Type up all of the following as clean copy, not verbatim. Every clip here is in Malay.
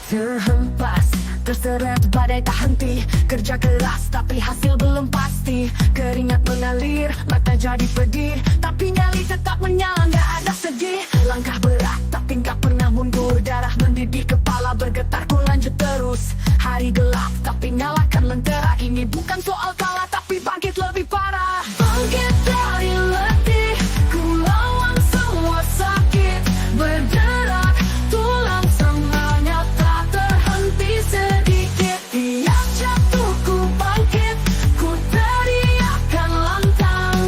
Terhempas, terseret badai tak henti. Kerja keras tapi hasil belum pasti. Keringat mengalir, mata jadi pedih, tapi nyali tetap menyala, gak ada sedih. Langkah berat tapi gak pernah mundur. Darah mendidih, kepala bergetar, ku lanjut terus. Hari gelap tapi nyalakan lentera. Ini bukan soal kalah tapi bangkit lebih parah. Bangkit dari letih, ku lawan semua sakit. Bergerak, tulang semuanya tak terhenti sedikit. Tiap jatuh ku bangkit, ku teriakan lantang.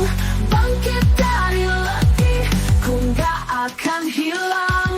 Bangkit dari letih, ku gak akan hilang.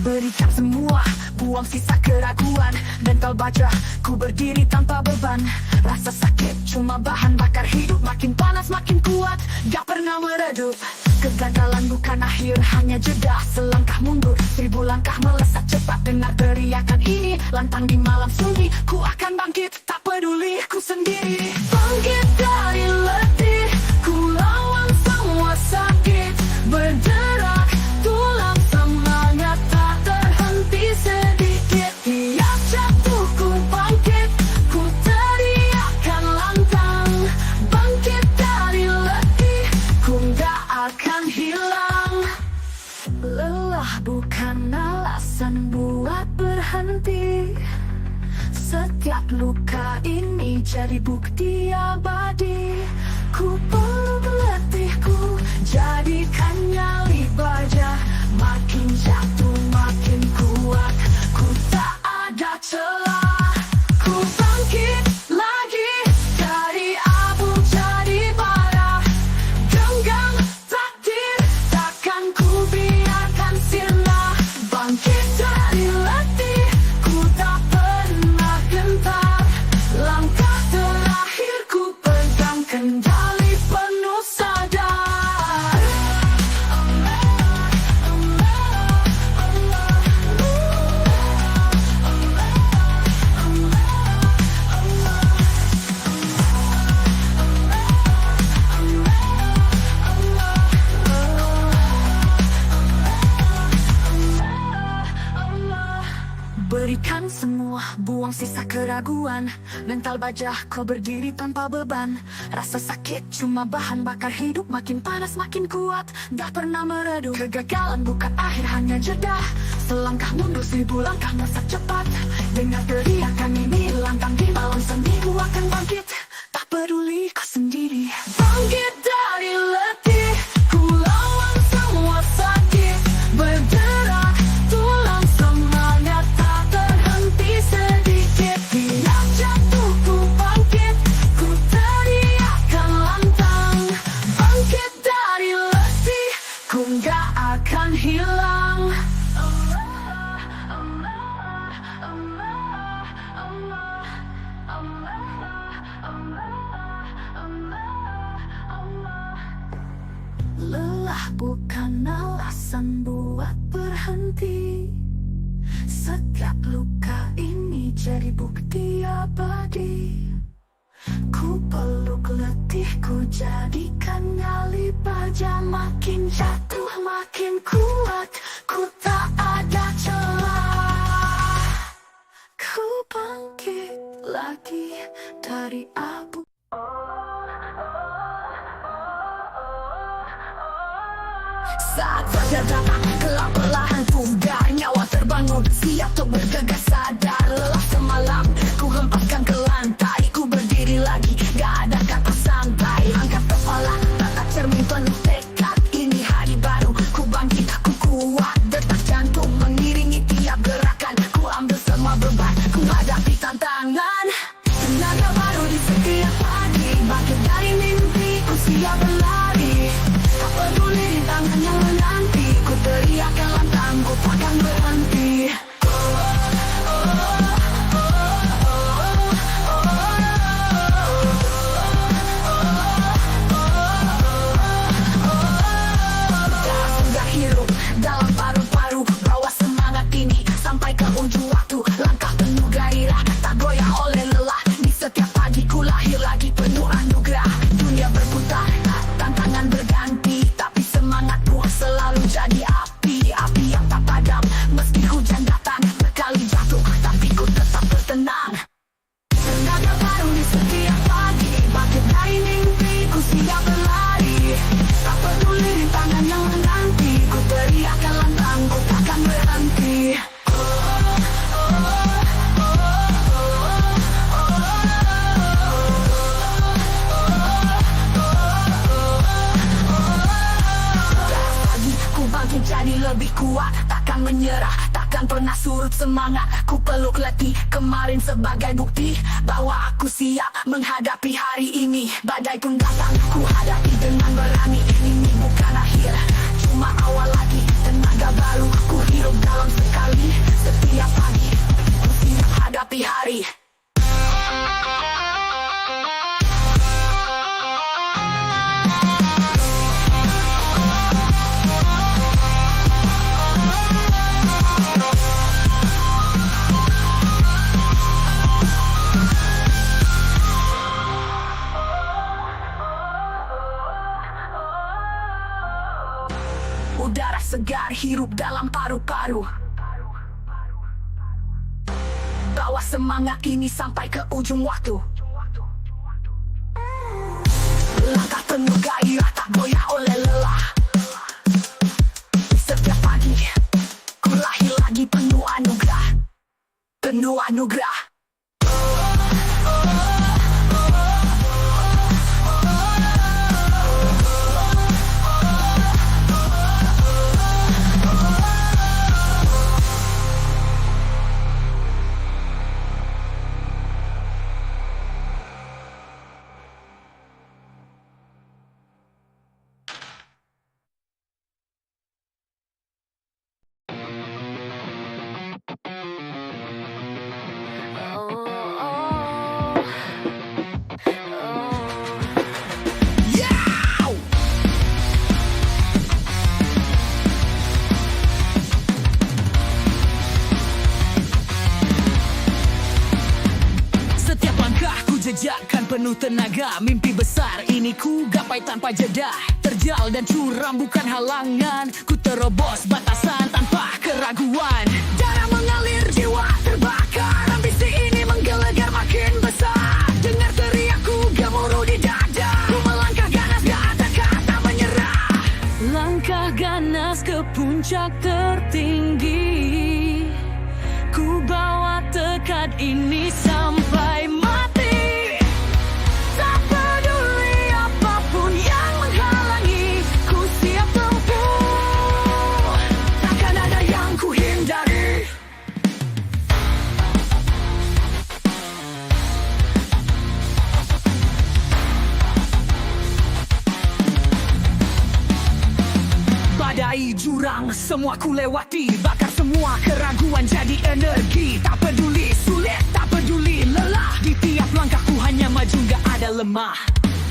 Berikan semua, buang sisa keraguan. Mental baja, ku berdiri tanpa beban. Rasa sakit cuma bahan bakar hidup. Makin panas makin kuat, gak pernah meredup. Kegagalan bukan akhir, hanya jeda. Selangkah mundur, 1000 langkah melesat cepat. Dengar teriakan ini, lantang di malam sunyi. Ku akan bangkit, tak peduli ku sendiri. Bangkit dari letih, ku lawan semua sakit. Bergerak, tulang semangat tak terhenti sedikit. Tiap jatuh ku bangkit, ku teriakan lantang. Bangkit dari letih, ku gak akan hilang. Lelah bukan alasan buat berhenti. Setiap luka ini jadi bukti abadi. Ku peluk letihku, jadikan nyali baja. Makin jatuh makin kuat, ku tak ada celah. Ku bangkit lagi, dari abu jadi bara. Genggam takdir, takkan ku biarkan sirna. Bangkit dari letih, ku tak pernah gentar. Langkah terakhir ku pegang kendali penuh sadar. Berikan semua, buang sisa keraguan. Mental baja, kau berdiri tanpa beban. Rasa sakit cuma bahan bakar hidup. Makin panas makin kuat, gak pernah meredup. Kegagalan bukan akhir, hanya jeda. Selangkah mundur, 1000 langkah melesat cepat. Dengar teriakan ini, lantang di malam seni. Ku akan bangkit, tak peduli kau sendiri. Bangkit dari letih, ku lawan semua sakit. Bergerak, tulang semangat tak terhenti sedikit. Tiap jatuh ku bangkit, ku teriakan lantang. Bangkit dari letih, ku gak akan hilang. Lelah bukan alasan buat berhenti. Setiap luka ini jadi bukti abadi. Ku peluk letihku, jadikan nyali baja. Makin jatuh makin kuat, ku tak ada celah. Ku bangkit lagi dari abu. Saat fajar datang, gelap perlahan pudar. Nyawa terbangun, siap untuk bergegas sadar. Lelah semalam, ku hempaskan ke lantai. Ku berdiri lagi, gak ada kata santai. Angkat kepala, tatap cermin penuh tekad. Ini hari baru, ku bangkit, aku kuat. Detak jantung mengiringi tiap gerakan. Ku ambil semua beban, ku hadapi tantangan. Tenaga baru di setiap pagi. Bangkit dari mimpi, ku siap berlari. Tak peduli rintangan yang menanti. Ku teriakan lantang, ku takkan berhenti. Sudah hirup dalam paru-paru. Bawa semangat ini sampai ke ujung waktu. Langkah penuh gairah, tak goyah oleh lelah. Di setiap pagi ku lahir lagi penuh anugerah. Dunia berputar, tantangan berganti, tapi semangatku selalu jadi api. Api yang tak padam, meski hujan datang berkali jatuh, tapi lebih kuat, takkan menyerah, takkan pernah surut semangat. Ku peluk letih kemarin sebagai bukti bahwa aku siap menghadapi hari ini. Badai pun datang, ku hadapi dengan berani. Ini bukan akhir, cuma awal lagi. Tenaga baru ku hirup dalam sekali. Setiap pagi ku siap hadapi hari. Udara segar hirup dalam paru-paru. Bawa semangat ini sampai ke ujung waktu. Langkah penuh gairah tak goyah oleh lelah. Setiap pagi ku lahir lagi penuh anugerah. Penuh anugerah. Jejakkan penuh tenaga, mimpi besar ini ku gapai tanpa jeda. Terjal dan curam bukan halangan, ku terobos batasan tanpa keraguan. Darah mengalir, jiwa terbakar, ambisi ini menggelegar makin besar. Dengar teriakku gemuruh di dada, ku melangkah ganas gak ada kata menyerah. Langkah ganas ke puncak tertinggi, ku bawa tekad ini sampai mati. Badai jurang semua ku lewati, bakar semua keraguan jadi energi. Tak peduli sulit, tak peduli lelah, di tiap langkahku hanya maju gak ada lemah.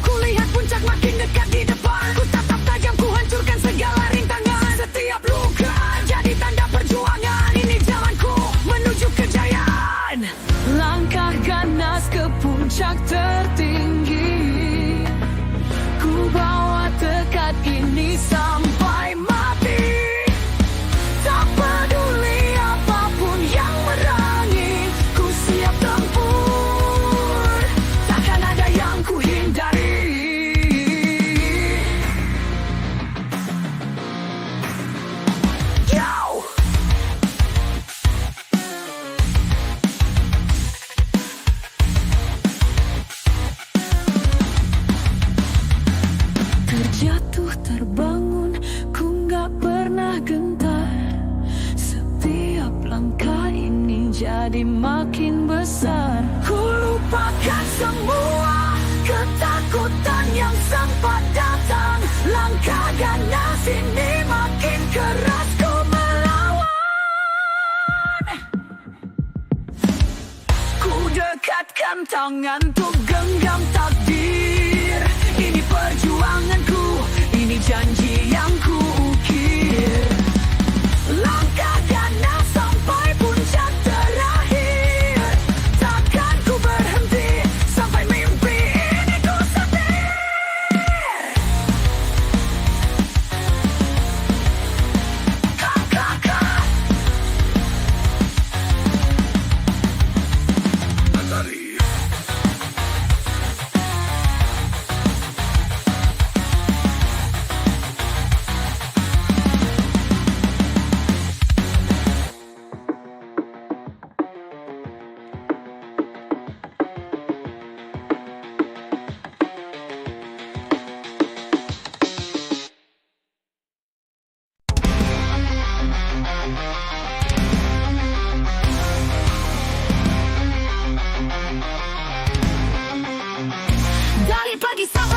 Ku lihat puncak makin dekat di depan, ku tatap tajam, ku hancurkan segala rintangan. Setiap luka jadi tanda perjuangan, ini jalanku menuju kejayaan. Langkah ganas ke puncak tertinggi, ku bawa tekad ini sampai mati. Tak peduli apapun yang merangi, ku siap tempur. Takkan ada yang ku hindari. Jauh. Terjatuh terbangun, ku gak pernah gentar. Setiap langkah ini jadi makin besar. Ku lupakan semua ketakutan yang sempat datang. Langkah ganas ini makin keras ku melawan. Ku dekatkan tangan untuk genggam takdir. Ini perjuanganku, ini janji yang ku ukir. Langkah ganas sampai puncak terakhir. Takkan ku berhenti sampai mimpi ini ku setir. Kakak.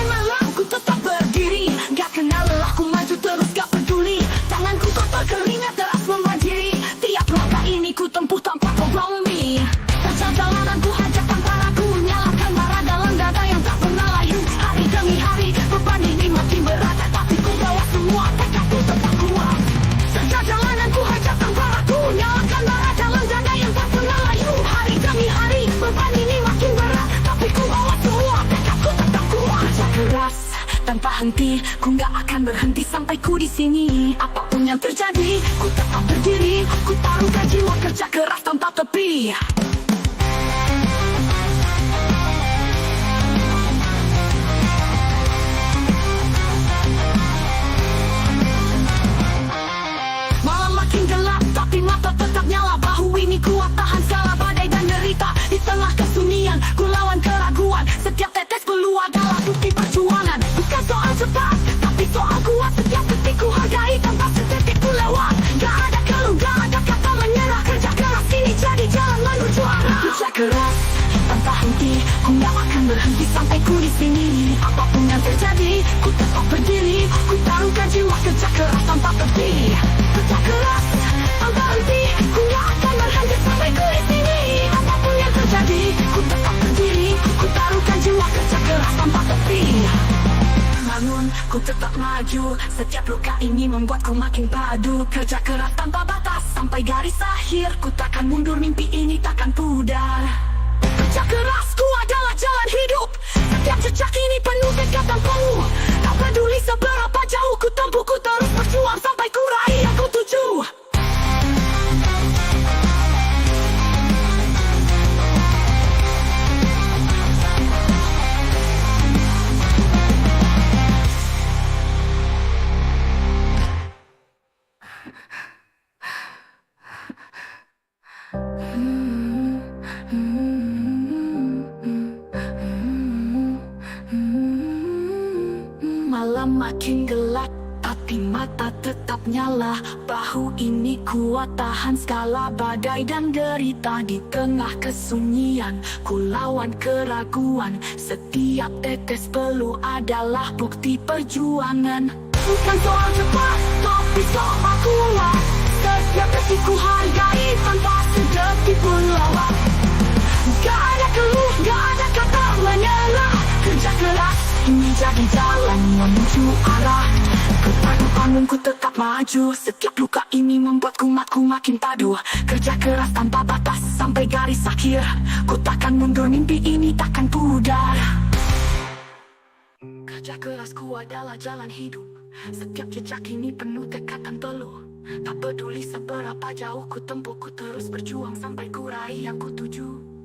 sampai malam ku tetap berdiri. Gak kenal lelah, ku maju terus gak peduli. Tanganku kotor keringat deras membanjiri. Tiap langkah ini ku tempuh tanpa kompromi. Perjalanan ku hajak tanpa ragu. Nyalakan bara dalam dada yang tak pernah layu. Hari demi hari beban ini makin berat, tapi ku bawa semua tekadku tetap kuat. Perjalanan ku hajak tanpa ragu. Nyalakan bara dalam dada yang tak pernah layu. Hari demi hari beban ini makin berat, tapi ku bawa semua tekadku tetap kuat. Kerja keras tanpa henti, ku gak akan berhenti sampai ku di sini. Apapun yang terjadi, ku tetap berdiri. Ku taruhkan jiwa kerja keras tanpa tepi. Malam makin gelap, tapi mata tetap nyala. Bahu ini kuat tahan segala badai dan derita. Di tengah kesunyian, ku lawan keraguan. Setiap tetes peluh adalah bukti perjuangan. Bukan soal cepat, tapi soal kuat. Setiap detik ku hargai tanpa sedetik ku lewat. Gak ada keluh, gak ada kata menyerah. Kerja keras ini jadi jalan menuju arah. Kerja keras tanpa henti, ku gak akan berhenti sampai ku di sini. Apapun yang terjadi, ku tetap berdiri. Ku taruhkan jiwa kerja keras tanpa tepi. Kerja keras tanpa henti, ku gak akan berhenti sampai ku di sini. Apapun yang terjadi, ku tetap berdiri. Ku taruhkan jiwa kerja keras tanpa tepi. Bangun, ku tetap maju. Setiap luka ini membuatku makin padu. Kerja keras tanpa batas sampai garis akhir. Ku takkan mundur, mimpi ini takkan pudar. Kerja kerasku adalah jalan hidup. Setiap jejak ini penuh tekad dan peluh. Tak peduli seberapa jauh ku tempuh, ku terus berjuang sampai ku raih yang ku tuju. Malam makin gelap, tapi mata tetap nyala. Bahu ini kuat tahan segala badai dan derita. Di tengah kesunyian, ku lawan keraguan. Setiap tetes peluh adalah bukti perjuangan. Bukan soal cepat, tapi soal kuat. Setiap detik ku hargai tanpa sedetik pun lewat. Gak ada keluh, gak ada kata menyerah. Kerja keras ini jadi jalan menuju arah. Ku bangun, ku tetap maju. Setiap luka ini membuatku makin padu. Kerja keras tanpa batas sampai garis akhir. Ku takkan mundur, mimpi ini takkan pudar. Kerja kerasku adalah jalan hidup. Setiap jejak ini penuh tekad dan peluh. Tak peduli seberapa jauh ku tempuh, ku terus berjuang sampai ku raih yang ku tuju.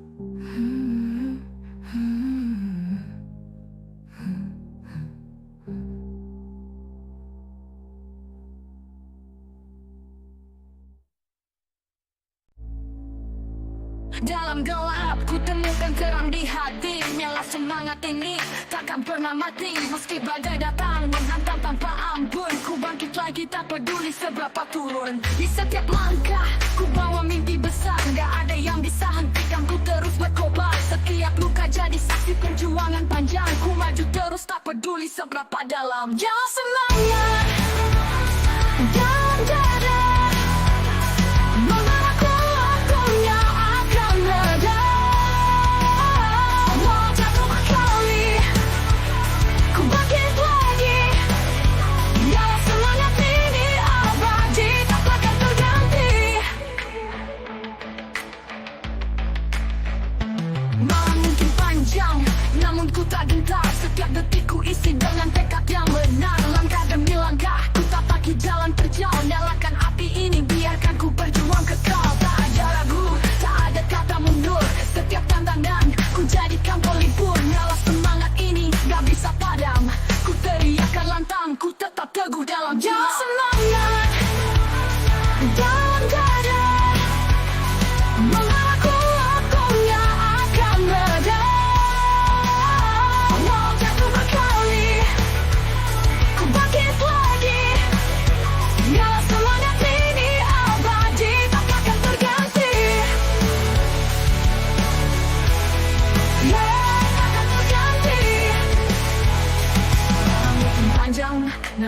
Dalam gelap ku temukan terang di hati. Nyala semangat ini takkan pernah mati. Meski badai datang menghantam tanpa ampun, ku bangkit lagi tak peduli seberapa turun. Di setiap langkah ku bawa mimpi besar. Gak ada yang bisa hentikan ku terus berkobar. Setiap luka jadi saksi perjuangan panjang. Ku maju terus tak peduli seberapa dalam. Jalan semangat dalam dada. Namun ku tak gentar, setiap detik ku isi dengan tekad yang benar. Langkah demi langkah ku tapaki jalan terjal.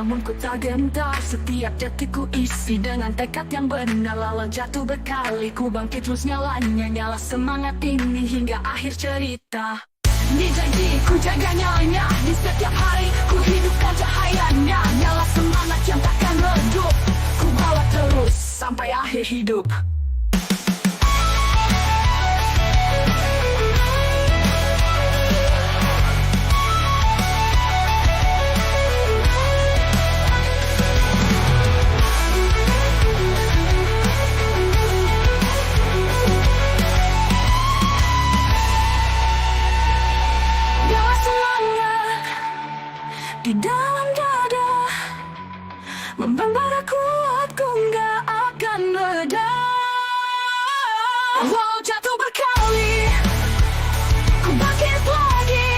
namun ku tak gentar. Setiap detikku isi dengan tekad yang benar. Lalu jatuh berkali, ku bangkit terus nyalanya. Nyala semangat ini hingga akhir cerita. Ini janji ku jaga nyalanya, di setiap hari ku hidupkan cahayanya. Nyala semangat yang takkan redup, ku bawa terus sampai akhir hidup. Di dalam dada membara kuatku nggak akan reda. Walau jatuh berkali, ku bangkit lagi.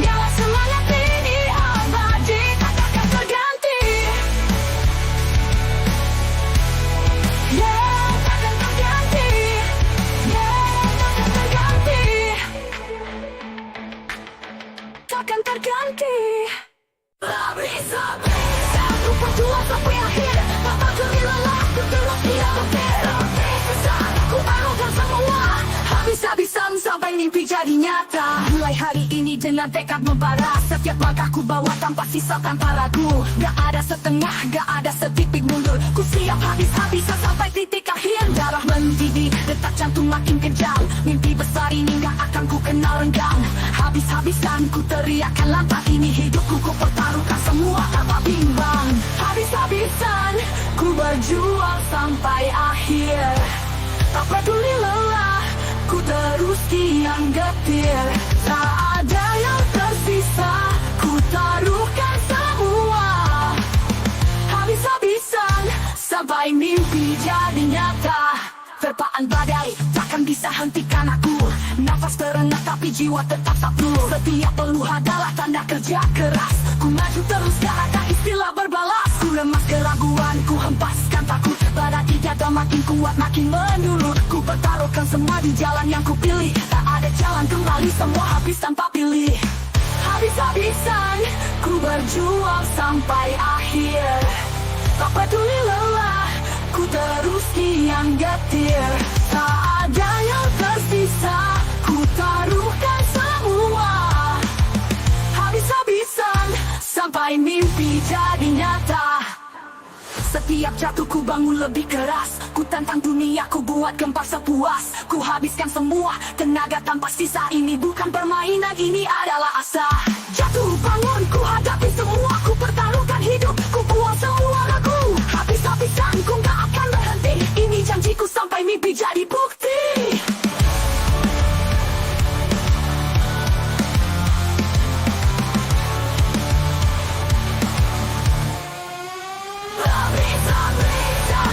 Nyala semangat ini abadi, takkan terganti. Yeah, takkan terganti. Yeah, takkan terganti. Takkan terganti. Satu perjuangan sampai akhir, tak berdiri lelah, ku terus dia bergerak. Ku taruhkan semua, habis-habisan sampai mimpi jadi nyata. Mulai hari ini dengan tekad membara, setiap langkahku bawa tanpa sisa, tanpa ragu. Gak ada setengah, gak ada setitik mundur. Ku siap habis-habisan sampai titik akhir. Darah mendidih, detak jantung makin kejam. Mimpi besar ini gak akan ku kenal renggang. Habis-habisan ku teriakkan lantang ini. Hidupku ku pertaruhkan semua tanpa bimbang. Habis-habisan ku berjuang sampai akhir. Tak peduli lelah, ku terus kian getir. Tak ada yang tersisa, ku taruhkan semua. Habis-habisan sampai mimpi jadi nyata. Terpaan badai takkan bisa hentikan aku. Nafas terengah tapi jiwa tetap sabtu. Setiap peluh adalah tanda kerja keras. Ku maju terus, gak ada istilah berbalas. Ku remas keraguan, ku hempaskan takut. Pada dada makin kuat, makin menurut. Ku bertaruhkan semua di jalan yang ku pilih. Tak ada jalan kembali, semua habis tanpa pilih. Habis-habisan ku berjuang sampai akhir. Tak peduli lelah, ku terus kian getir. Tak ada yang tersisa, ku taruhkan semua. Habis-habisan sampai mimpi jadi nyata. Setiap jatuh ku bangun lebih keras. Ku tantang dunia, ku buat gempar sepuas. Ku habiskan semua tenaga tanpa sisa. Ini bukan permainan, ini adalah asa. Jatuh bangun, ku hadapi semua. Ku pertaruhkan hidup, ku buang semua ragu. Habis-habisan ku gak akan berhenti. Ini janjiku sampai mimpi jadi bukti.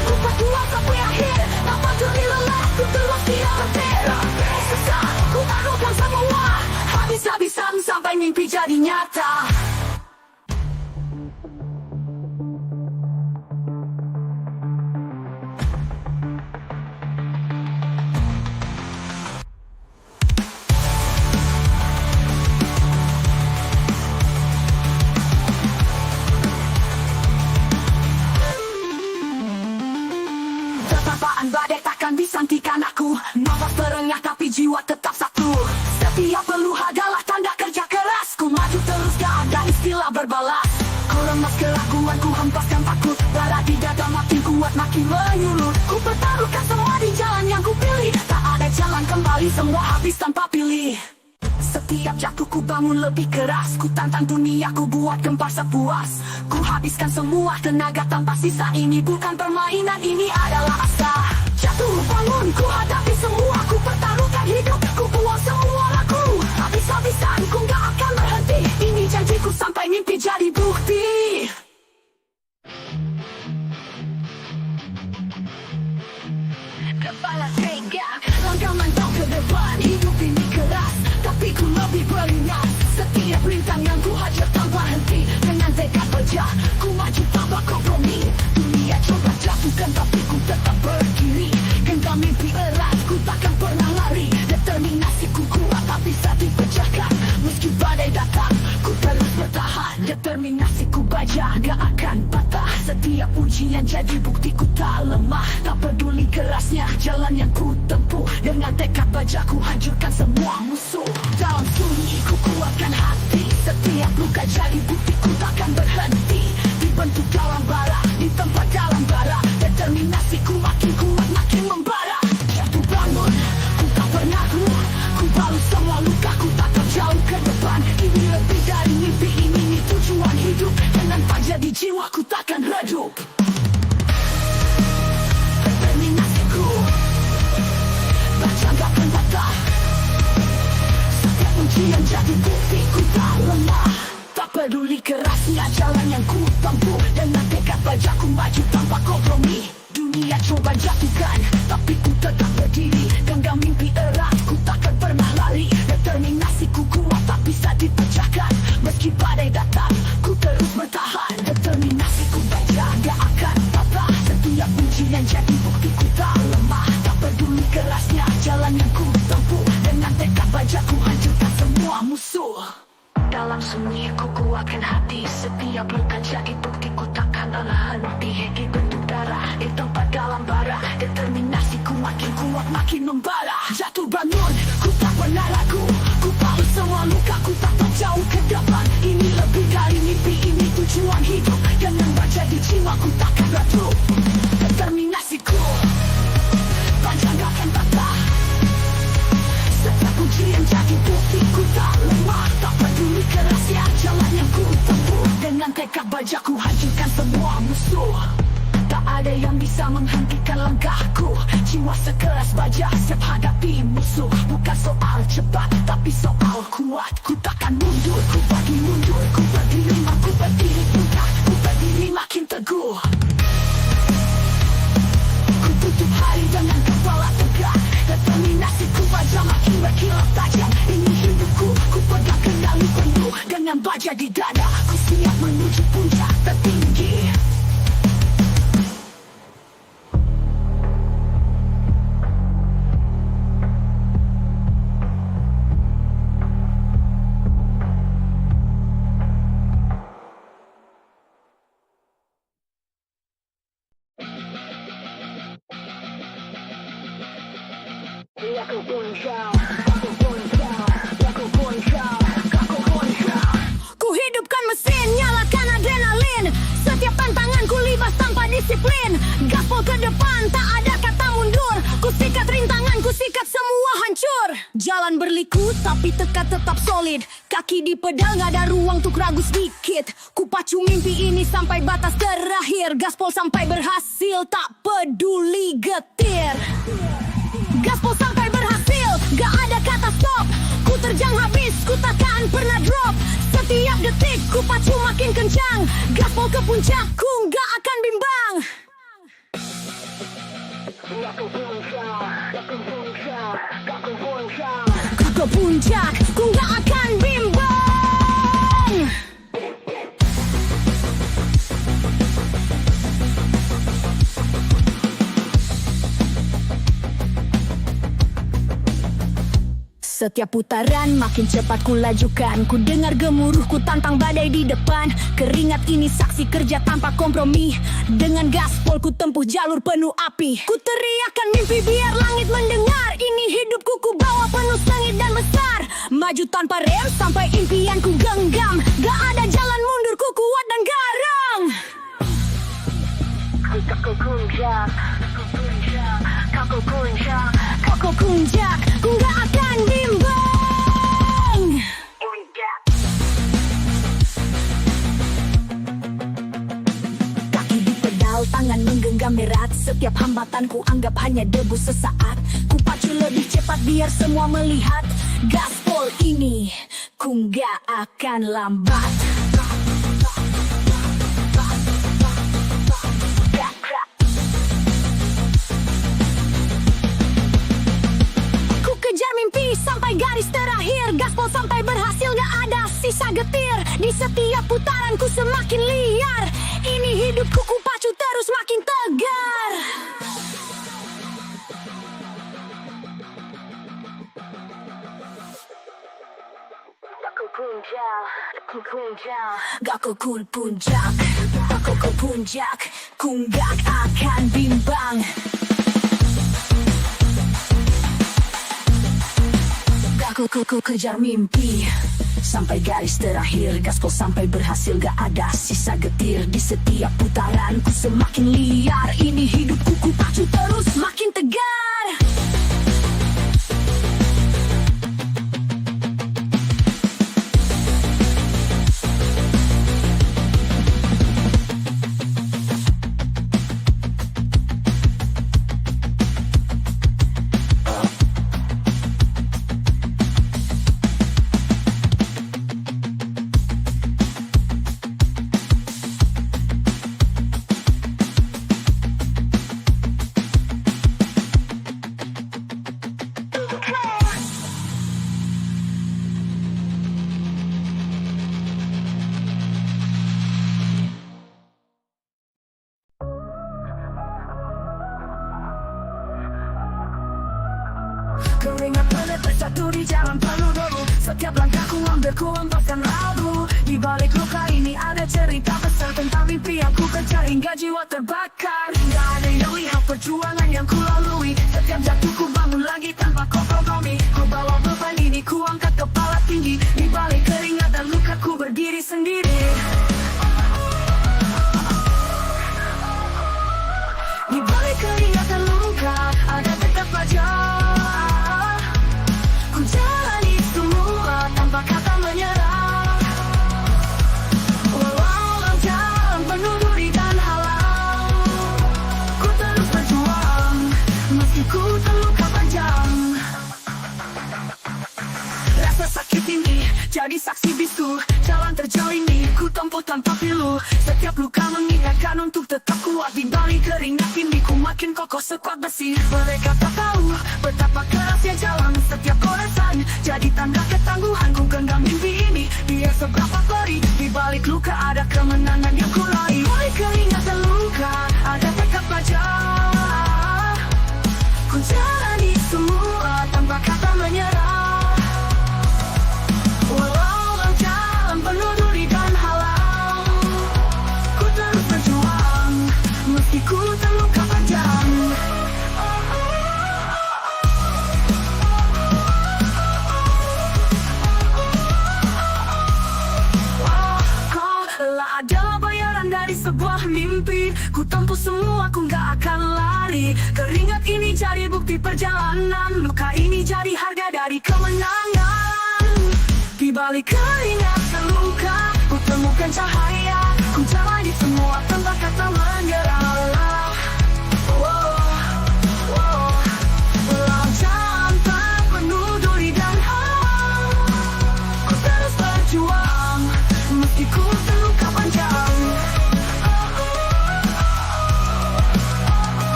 Ku berjuang sampai akhir, tak peduli lelah, ku terus dia bergerak. Ku taruhkan semua, habis-habisan sampai mimpi jadi nyata. Terpapaan badai takkan bisa hentikan aku. Nafas terengah tapi jiwa tetap satu. Setiap peluh adalah tanda kerja keras. Ku maju terus, gak ada istilah berbalas. Ku remas keraguan, ku hempaskan takut. Darah di dada makin kuat, makin menyulut. Ku pertaruhkan semua di jalan yang ku pilih. Tak ada jalan kembali, semua habis tanpa pilih. Setiap jatuh ku bangun lebih keras. Ku tantang dunia, ku buat gempar sepuas. Ku habiskan semua tenaga tanpa sisa. Ini bukan permainan, ini adalah asa. Jatuh bangun, ku hadapi semua. Ku pertaruhkan hidup, ku buang semua ragu. Habis-habisan ku gak akan berhenti. Ini janjiku sampai mimpi jadi bukti. Kepala tegak, langkah mantap ke depan. Hidup ini keras, tapi ku lebih beringat. Setiap rintang yang ku hajar tanpa henti. Dengan tekad kerja, ku maju tanpa kompromi. Dunia coba jatuhkan, tapi ku tetap berdiri. Genggam mimpi erat, ku takkan pernah lari. Determinasiku kuat, tak bisa dipecahkan. Meski badai datang, ku terus bertahan. Determinasiku baja gak akan patah. Setiap ujian jadi buktiku tak lemah. Tak peduli kerasnya jalan yang ku tempuh, dengan tekad baja ku hancurkan semua musuh. Dalam sunyi ku kuatkan hati, setiap luka jadi buktiku takkan berhenti. Dibentuk dalam bara, di tempat dalam bara, determinasiku makin kuat, makin membara. Jatuh bangun, ku tak pernah keluar, ku balas semua luka, ku tatap jauh ke depan. Ini lebih dari mimpi, ini tujuan hidup. Dengan baja di jiwa ku takkan redup. Determinasiku baja gak akan patah. Setiap ujian jadi buktiku tak lemah. Tak peduli kerasnya jalan yang ku tempuh, dengan tekad baja ku maju tanpa kompromi. Dunia coba jatuhkan, tapi ku tetap berdiri. Genggam mimpi erat, ku takkan pernah lari. Determinasiku kuat tak bisa dipecahkan. Meski badai datang, ku terus bertahan. Determinasiku baja gak akan patah. Setiap ujian jadi buktiku tak lemah. Tak peduli kerasnya jalan yang ku tempuh, dengan tekad baja ku hancurkan semua musuh. Dalam sunyi ku kuatkan hati, setiap luka jadi buktiku takkan henti. Dibentuk darah, di tempat dalam bara, determinasiku makin kuat, makin membara. Jatuh bangun, ku tak pernah ragu, ku balas semua luka, ku tatap jauh ke depan. Ini lebih dari mimpi, ini tujuan hidup. Dengan baja di jiwa ku takkan redup. Determinasiku baja gak akan patah. Setiap ujian jadi buktiku tak lemah. Tak peduli kerasnya jalan yang ku tempuh, dengan tekad baja ku hancurkan semua musuh. Tak ada yang bisa menghentikan langkahku. Jiwa sekeras baja siap hadapi musuh. Bukan soal cepat, tapi soal kuat. Ku takkan mundur, ku bagi mundur. Ku berdiri, ku berdiri tegak. Ku berdiri makin teguh. Ku tutup hari dengan kepala tegak. Determinasiku baja makin berkilau tajam. Ini hidupku, ku pegang kendali penuh. Dengan baja di dada, ku siap menuju puncak tertinggi. Ku hidupkan mesin, nyalakan adrenalin. Setiap tantangan ku libas tanpa disiplin. Gaspol ke depan, tak ada kata mundur. Ku sikat rintangan, ku sikat semua hancur. Jalan berliku, tapi tekad tetap solid. Kaki di pedal, gak ada ruang untuk ragu sedikit. Ku pacu mimpi ini sampai batas terakhir. Gaspol sampai berhasil, tak peduli getir. Gaspol sampai berhasil, gak ada kata stop. Ku terjang habis, ku takkan pernah drop. Setiap detik ku pacu makin kencang. Gaspol ke puncak, ku gak akan bimbang. Ku ke puncak, ku gak akan bimbang. Setiap putaran makin cepat ku lajukan. Ku dengar gemuruh, ku tantang badai di depan. Keringat ini saksi kerja tanpa kompromi. Dengan gaspol ku tempuh jalur penuh api. Ku teriakan mimpi biar langit mendengar. Ini hidupku ku bawa penuh sengit dan besar. Maju tanpa rem sampai impian ku genggam. Gak ada jalan mundur, ku kuat dan garang. Ku puncak, Kau puncak, ku gak akan bimbang. Kaki di pedal, tangan menggenggam erat. Setiap hambatan ku anggap hanya debu sesaat. Ku pacu lebih cepat biar semua melihat. Gaspol ini, ku gak akan lambat. Kejar mimpi sampai garis terakhir. Gaspol sampai berhasil, gak ada sisa getir. Di setiap putaranku semakin liar. Ini hidupku ku pacu terus makin tegar. Aku Gak kukul puncak, aku ke puncak, ku gak akan bimbang. Gak ku kejar mimpi sampai garis terakhir, gaspol sampai berhasil, gak ada sisa getir. Di setiap putaranku semakin liar, ini hidupku ku pacu terus makin tegar. Keringat menetes satu di jalan penuh debu. Setiap langkahku ambil ku lepaskan ragu. Di balik luka ini ada cerita besar tentang mimpi yang ku kejar hingga jiwa terbakar. Hingga ada yang lihat perjuangan yang ku lalui. Setiap jatuh ku bangun lagi tanpa kompromi. Ku bawa beban ini, ku angkat kepala tinggi. Di balik keringat dan luka ku berdiri sendiri. Di balik keringat dan luka ada tetap wajah. Ku jalani semua tanpa kata menyerah. Walau jalan penuh duri dan halang, ku terus berjuang meski ku terluka panjang. Rasa sakit ini jadi saksi bisu. Jalan terjauh ini ku tempuh tanpa pilu. Setiap luka mengingatkan untuk tetap kuat. Di balik keringat ini ku makin kokoh sekuat besi. Mereka tak tahu betapa kerasnya jalan. Setiap goresan jadi tanda ketangguhan. Ku genggam mimpi ini biar seberapa perih. Di balik luka ada kemenangan yang ku raih. Balik keringat dan luka ada tekad baja. Ku jalani semua tanpa kata menyerah. Walau jalan penuh duri dan halang, ku terus berjuang meski ku terluka panjang. Kau telah adalah bayaran dari sebuah mimpi. Ku tempuh semua, ku gak akan lari. Keringat ini jadi bukti perjalanan. Luka ini jadi harga dari kemenangan. Di balik keringat dan luka ku temukan cahaya. Ku jalani semua tanpa kata menyerah. Walau jalan penuh duri dan halang, ku terus berjuang meski ku terluka panjang.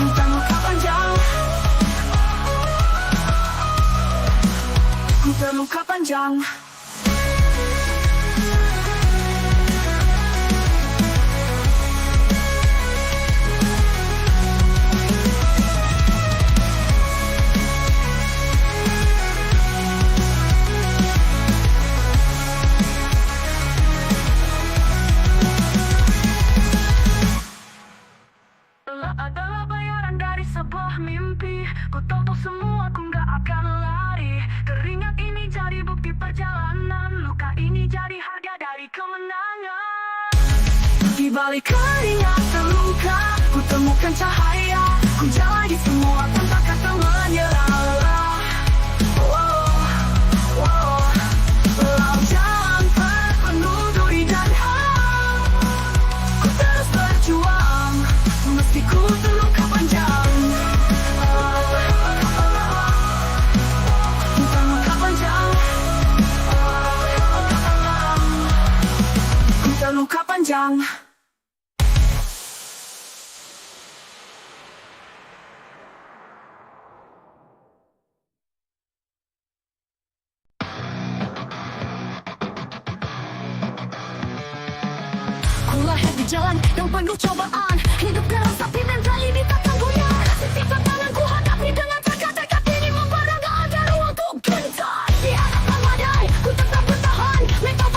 Ku terluka panjang. Ku terluka panjang. Adalah bayaran dari sebuah mimpi. Ku tempuh semua, ku gak akan lari. Keringat ini jadi bukti perjalanan. Luka ini jadi harga dari kemenangan. Di balik keringat dan luka ku temukan cahaya. Ku jalani semua tanpa kata menyerah. Walau jalan penuh duri dan halang, ku terus berjuang meski ku terluka panjang. Ku terluka panjang. Ku terluka panjang. Ku lahir di jalan yang penuh cobaan. Hidup keras tapi mental ini takkan goyah. Setiap tantangan ku hadapi dengan tekad ini membara. Gak ada ruang untuk gentar. Di hadapan badai ku tetap bertahan. Mental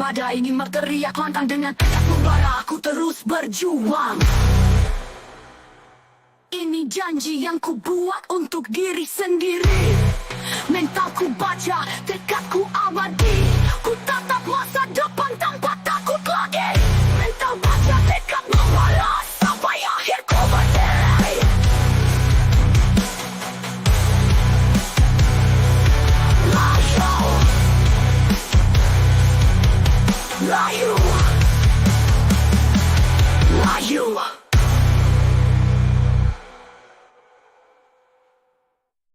badai ini berteriak lantang dengan tekad membara. Aku terus berjuang. Ini janji yang ku buat untuk diri sendiri. Mentalku baja, tekadku abadi. Ku tatap masa depan tanpa takut lagi. Mental baja, tekad membalas sampai akhir ku berdiri. Layu, layu, layu.